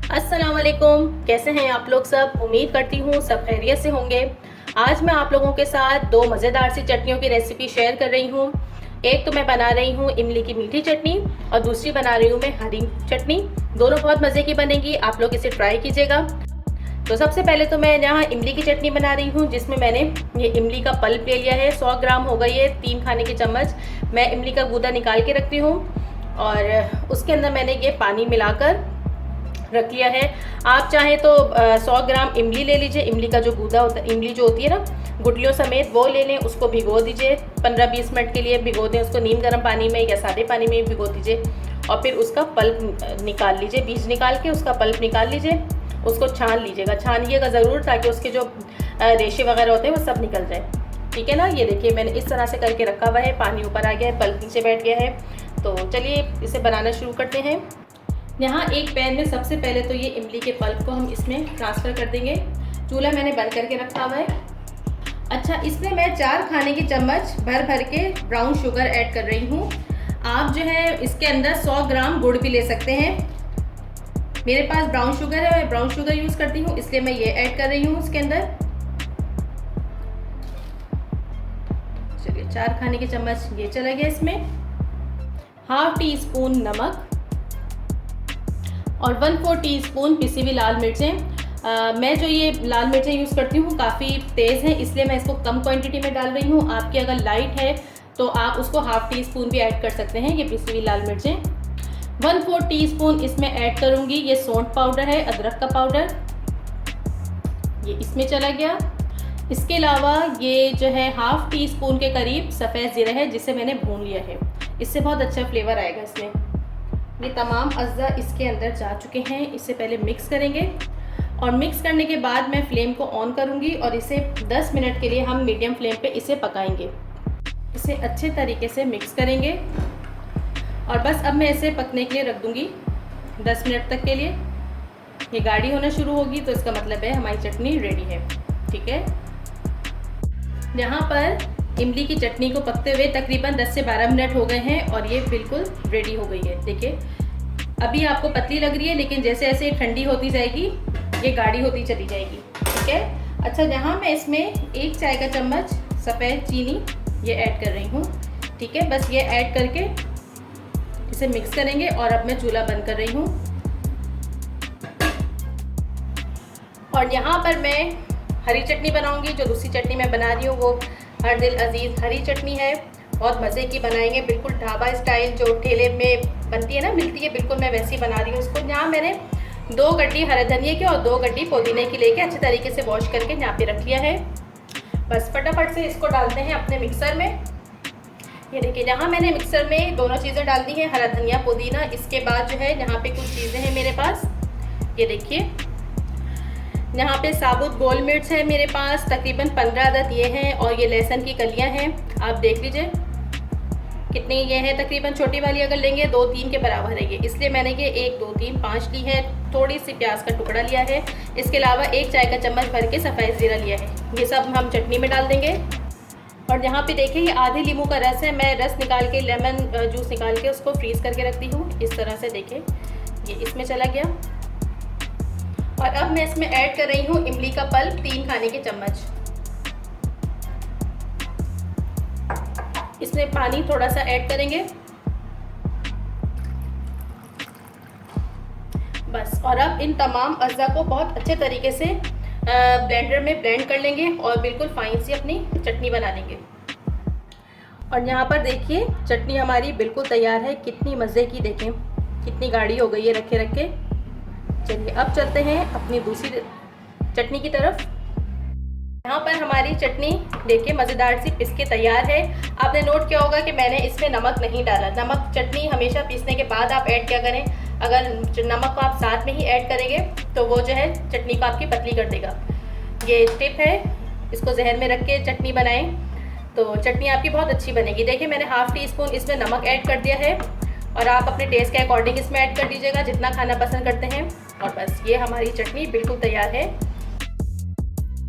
अस्सलाम वालेकुम, कैसे हैं आप लोग सब। उम्मीद करती हूँ सब खैरियत से होंगे। आज मैं आप लोगों के साथ दो मज़ेदार सी चटनियों की रेसिपी शेयर कर रही हूँ। एक तो मैं बना रही हूँ इमली की मीठी चटनी और दूसरी बना रही हूँ मैं हरी चटनी। दोनों बहुत मज़े की बनेगी, आप लोग इसे ट्राई कीजिएगा। तो सबसे पहले तो मैं यहाँ इमली की चटनी बना रही हूँ, जिसमें मैंने ये इमली का पल्प ले लिया है। 100 ग्राम होगा ये, 3 खाने के चम्मच। मैं इमली का गूदा निकाल के रखती हूँ और उसके अंदर मैंने ये पानी मिलाकर रख लिया है। आप चाहें तो 100 ग्राम इमली ले लीजिए। इमली का जो गूदा होता है, इमली जो होती है ना गुठलियों समेत, वो ले लें। उसको भिगो दीजिए 15-20 मिनट के लिए भिगो दें उसको नीम गर्म पानी में या सादे पानी में भिगो दीजिए। और फिर उसका पल्प निकाल लीजिए, बीज निकाल के उसका पल्प निकाल लीजिए। उसको छान लीजिएगा, छानिएगा ज़रूर ताकि उसके जो रेशे वगैरह होते हैं वो सब निकल जाए। ठीक है ना। ये देखिए मैंने इस तरह से करके रखा हुआ है। पानी ऊपर आ गया है, पल्प नीचे बैठ गया है। तो चलिए इसे बनाना शुरू करते हैं। यहाँ एक पैन में सबसे पहले तो ये इमली के पल्प को हम इसमें ट्रांसफ़र कर देंगे। चूल्हा मैंने बंद करके रखा हुआ है। अच्छा, इसमें मैं 4 खाने के चम्मच भर के ब्राउन शुगर ऐड कर रही हूँ। आप जो है इसके अंदर 100 ग्राम गुड़ भी ले सकते हैं। मेरे पास ब्राउन शुगर है, मैं ब्राउन शुगर यूज़ करती हूँ, इसलिए मैं ये ऐड कर रही हूँ इसके अंदर। चलिए 4 खाने के चम्मच ये चला गया। इसमें ½ टीस्पून नमक और 1/4 टीस्पून पिसी हुई लाल मिर्चें। मैं जो ये लाल मिर्चें यूज़ करती हूँ काफ़ी तेज़ है, इसलिए मैं इसको कम क्वांटिटी में डाल रही हूँ। आपकी अगर लाइट है तो आप उसको ½ टीस्पून भी ऐड कर सकते हैं। ये पिसी हुई लाल मिर्चें 1/4 टीस्पून इसमें ऐड करूँगी। ये सौंठ पाउडर है, अदरक का पाउडर, ये इसमें चला गया। इसके अलावा ये जो है ½ टीस्पून के करीब सफ़ेद ज़ीरा है, जिसे मैंने भून लिया है। इससे बहुत अच्छा फ्लेवर आएगा इसमें। ये तमाम अज़्ज़ा इसके अंदर जा चुके हैं। इससे पहले मिक्स करेंगे और मिक्स करने के बाद मैं फ्लेम को ऑन करूंगी और इसे 10 मिनट के लिए हम मीडियम फ्लेम पे इसे पकाएंगे। इसे अच्छे तरीके से मिक्स करेंगे और बस अब मैं इसे पकने के लिए रख दूंगी 10 मिनट तक के लिए। ये गाढ़ी होना शुरू होगी तो इसका मतलब है हमारी चटनी रेडी है। ठीक है। यहाँ पर इमली की चटनी को पकते हुए तकरीबन 10 से 12 मिनट हो गए हैं और ये बिल्कुल रेडी हो गई है। देखिए अभी आपको पतली लग रही है, लेकिन जैसे जैसे ठंडी होती जाएगी ये गाढ़ी होती चली जाएगी। ठीक है। अच्छा, यहाँ मैं इसमें 1 चाय का चम्मच सफ़ेद चीनी ये ऐड कर रही हूँ। ठीक है, बस ये ऐड करके इसे मिक्स करेंगे और अब मैं चूल्हा बंद कर रही हूँ। और यहाँ पर मैं हरी चटनी बनाऊँगी। जो दूसरी चटनी मैं बना रही हूँ वो हर दिल अजीज़ हरी चटनी है, बहुत मज़े की बनाएंगे, बिल्कुल ढाबा स्टाइल जो ठेले में बनती है ना, मिलती है, बिल्कुल मैं वैसी बना रही हूँ उसको। यहाँ मैंने 2 गड्डी हरे धनिए की और 2 गड्डी पुदीने की लेके अच्छे तरीके से वॉश करके यहाँ पे रख लिया है। बस फटाफट से इसको डालते हैं अपने मिक्सर में। ये देखिए यहाँ मैंने मिक्सर में दोनों चीज़ें डाल दी हैं, हरा धनिया पुदीना। इसके बाद जो है यहाँ पे कुछ चीज़ें हैं मेरे पास। ये देखिए यहाँ पे साबुत गोल मिर्च है मेरे पास, तकरीबन 15 अदद ये हैं, और ये लहसुन की कलियाँ हैं। आप देख लीजिए कितनी ये हैं, तकरीबन छोटी वाली अगर लेंगे 2-3 के बराबर है ये, इसलिए मैंने ये 1 2 3 5 ली है। थोड़ी सी प्याज का टुकड़ा लिया है। इसके अलावा 1 चाय का चम्मच भर के सफ़ेद ज़ीरा लिया है। ये सब हम चटनी में डाल देंगे। और यहाँ पे देखिए ये आधे नींबू का रस है, मैं रस निकाल के, लेमन जूस निकाल के उसको फ्रीज़ करके रखती हूँ। इस तरह से देखिए ये इसमें चला गया। और अब मैं इसमें ऐड कर रही हूँ इमली का पल्प 3 खाने के चम्मच। इसमें पानी थोड़ा सा ऐड करेंगे बस। और अब इन तमाम अज़्ज़ा को बहुत अच्छे तरीके से ब्लेंडर में ब्लेंड कर लेंगे और बिल्कुल फाइन सी अपनी चटनी बना लेंगे। और यहाँ पर देखिए चटनी हमारी बिल्कुल तैयार है। कितनी मज़े की, देखें कितनी गाढ़ी हो गई है रखे रखे। चलिए अब चलते हैं अपनी दूसरी चटनी की तरफ। यहाँ पर हमारी चटनी देखिए मज़ेदार सी पिस के तैयार है। आपने नोट किया होगा कि मैंने इसमें नमक नहीं डाला। नमक चटनी हमेशा पीसने के बाद आप ऐड क्या करें, अगर नमक को आप साथ में ही ऐड करेंगे तो वो जो है चटनी को आपकी पतली कर देगा। ये टिप है, इसको जहन में रख के चटनी बनाएं तो चटनी आपकी बहुत अच्छी बनेगी। देखिए मैंने ½ टीस्पून इसमें नमक ऐड कर दिया है और आप अपने टेस्ट के अकॉर्डिंग इसमें ऐड कर दीजिएगा जितना खाना पसंद करते हैं। और बस ये हमारी चटनी बिल्कुल तैयार है।